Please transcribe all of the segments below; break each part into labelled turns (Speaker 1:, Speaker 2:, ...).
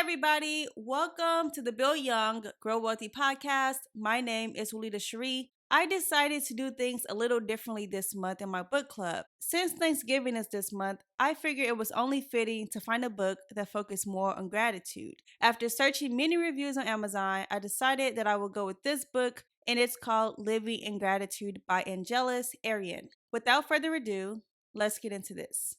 Speaker 1: everybody. Welcome to the Build Young, Grow Wealthy podcast. My name is Walida Cherie. I decided to do things a little differently this month in my book club. Since Thanksgiving is this month, I figured it was only fitting to find a book that focused more on gratitude. After searching many reviews on Amazon, I decided that I would go with this book, and it's called Living in Gratitude by Angeles Arrien. Without further ado, let's get into this.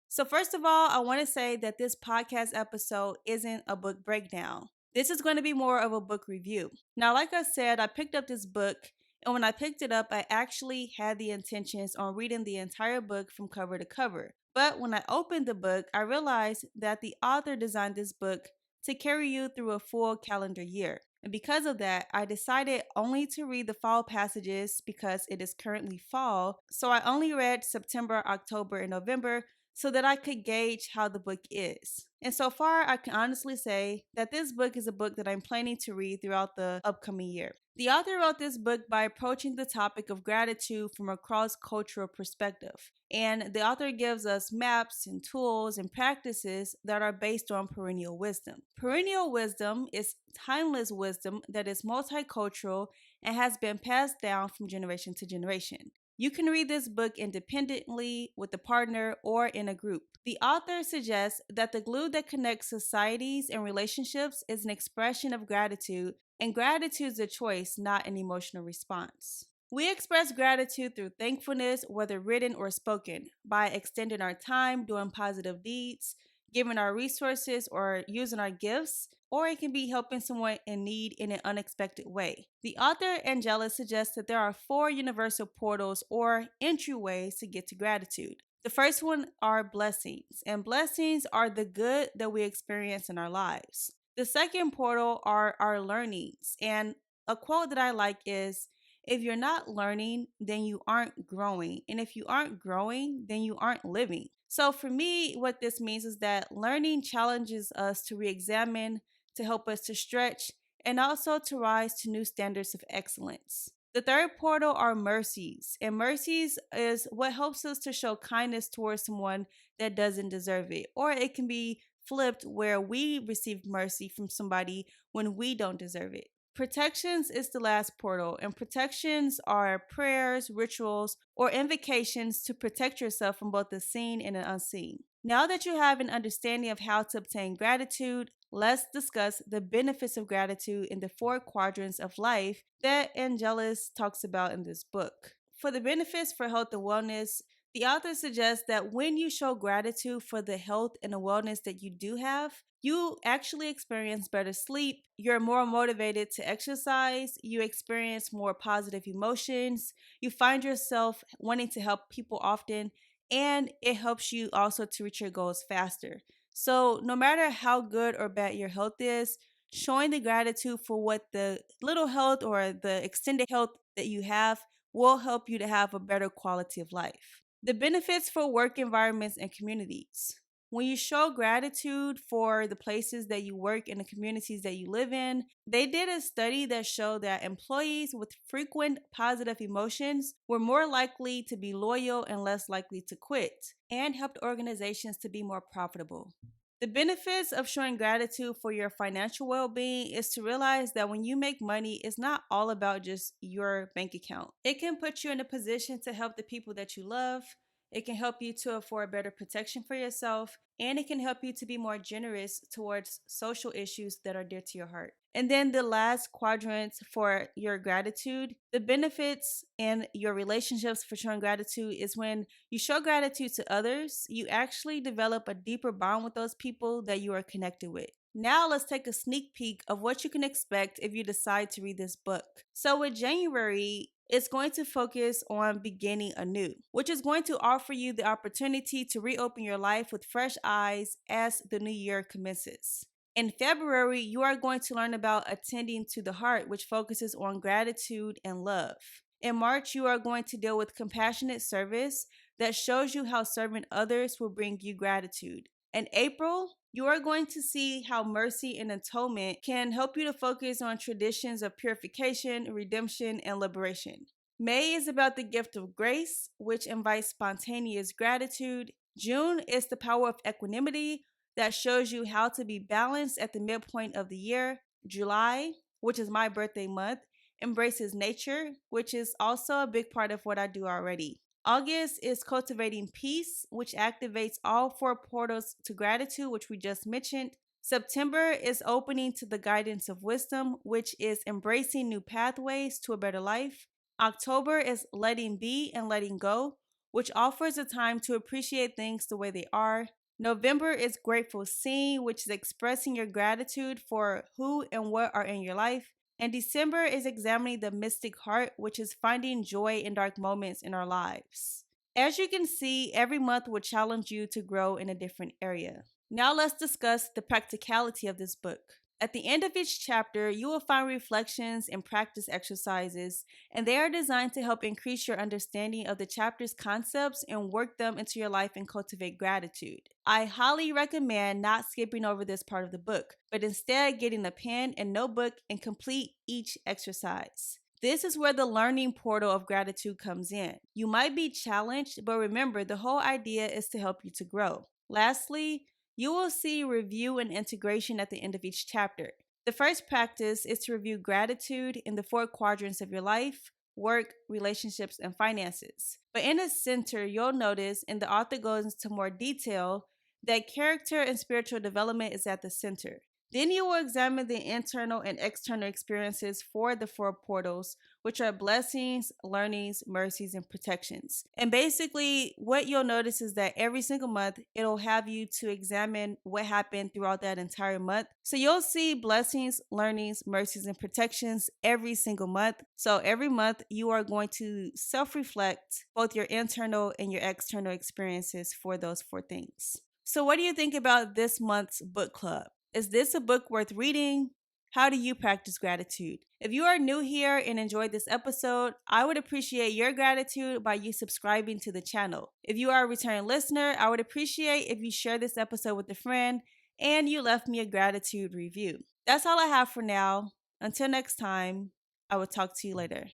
Speaker 1: So, first of all, I want to say that this podcast episode isn't a book breakdown. This is going to be more of a book review. Now, like I said, I picked up this book, and when I picked it up, I actually had the intentions on reading the entire book from cover to cover. But when I opened the book, I realized that the author designed this book to carry you through a full calendar year. And because of that, I decided only to read the fall passages because it is currently fall. So I only read September, October, and November so that I could gauge how the book is. And so far, I can honestly say that this book is a book that I'm planning to read throughout the upcoming year. The author wrote this book by approaching the topic of gratitude from a cross-cultural perspective. And the author gives us maps and tools and practices that are based on perennial wisdom. Perennial wisdom is timeless wisdom that is multicultural and has been passed down from generation to generation. You can read this book independently, with a partner, or in a group. The author suggests that the glue that connects societies and relationships is an expression of gratitude, and gratitude is a choice, not an emotional response. We express gratitude through thankfulness, whether written or spoken, by extending our time doing positive deeds, giving our resources, or using our gifts, or it can be helping someone in need in an unexpected way. The author Angeles suggests that there are 4 universal portals or entryways to get to gratitude. The first one are blessings, and blessings are the good that we experience in our lives. The second portal are our learnings, and a quote that I like is, "If you're not learning, then you aren't growing. And if you aren't growing, then you aren't living." So for me, what this means is that learning challenges us to re-examine, to help us to stretch, and also to rise to new standards of excellence. The third portal are mercies, and mercies is what helps us to show kindness towards someone that doesn't deserve it. Or it can be flipped where we receive mercy from somebody when we don't deserve it. Protections is the last portal, and protections are prayers, rituals, or invocations to protect yourself from both the seen and the unseen. Now that you have an understanding of how to obtain gratitude, let's discuss the benefits of gratitude in the 4 quadrants of life that Angeles talks about in this book. For the benefits for health and wellness, the author suggests that when you show gratitude for the health and the wellness that you do have, you actually experience better sleep, you're more motivated to exercise, you experience more positive emotions, you find yourself wanting to help people often, and it helps you also to reach your goals faster. So, no matter how good or bad your health is, showing the gratitude for what the little health or the extended health that you have will help you to have a better quality of life. The benefits for work environments and communities. When you show gratitude for the places that you work and the communities that you live in, they did a study that showed that employees with frequent positive emotions were more likely to be loyal and less likely to quit, and helped organizations to be more profitable. The benefits of showing gratitude for your financial well being is to realize that when you make money, it's not all about just your bank account. It can put you in a position to help the people that you love. It can help you to afford better protection for yourself, and it can help you to be more generous towards social issues that are dear to your heart. And then the last quadrant for your gratitude, the benefits in your relationships for showing gratitude is when you show gratitude to others, you actually develop a deeper bond with those people that you are connected with. Now let's take a sneak peek of what you can expect if you decide to read this book. So with January, it's going to focus on beginning anew, which is going to offer you the opportunity to reopen your life with fresh eyes as the new year commences. In February, you are going to learn about attending to the heart, which focuses on gratitude and love. In March, you are going to deal with compassionate service that shows you how serving others will bring you gratitude. In April, you are going to see how mercy and atonement can help you to focus on traditions of purification, redemption, and liberation. May is about the gift of grace, which invites spontaneous gratitude. June is the power of equanimity, that shows you how to be balanced at the midpoint of the year. July, which is my birthday month, embraces nature, which is also a big part of what I do already. August is cultivating peace, which activates all four portals to gratitude, which we just mentioned. September is opening to the guidance of wisdom, which is embracing new pathways to a better life. October is letting be and letting go, which offers a time to appreciate things the way they are. November is grateful seeing, which is expressing your gratitude for who and what are in your life. And December is examining the mystic heart, which is finding joy in dark moments in our lives. As you can see, every month will challenge you to grow in a different area. Now let's discuss the practicality of this book. At the end of each chapter, you will find reflections and practice exercises, and they are designed to help increase your understanding of the chapter's concepts and work them into your life and cultivate gratitude. I highly recommend not skipping over this part of the book, but instead getting a pen and notebook and complete each exercise. This is where the learning portal of gratitude comes in. You might be challenged, but remember, the whole idea is to help you to grow. Lastly, you will see review and integration at the end of each chapter. The first practice is to review gratitude in the four quadrants of your life: work, relationships, and finances. But in the center, you'll notice, and the author goes into more detail, that character and spiritual development is at the center. Then you will examine the internal and external experiences for the four portals, which are blessings, learnings, mercies, and protections. And basically, what you'll notice is that every single month, it'll have you to examine what happened throughout that entire month. So you'll see blessings, learnings, mercies, and protections every single month. So every month, you are going to self reflect both your internal and your external experiences for those four things. So, what do you think about this month's book club? Is this a book worth reading? How do you practice gratitude? If you are new here and enjoyed this episode, I would appreciate your gratitude by you subscribing to the channel. If you are a returning listener, I would appreciate if you share this episode with a friend and you left me a gratitude review. That's all I have for now. Until next time, I will talk to you later.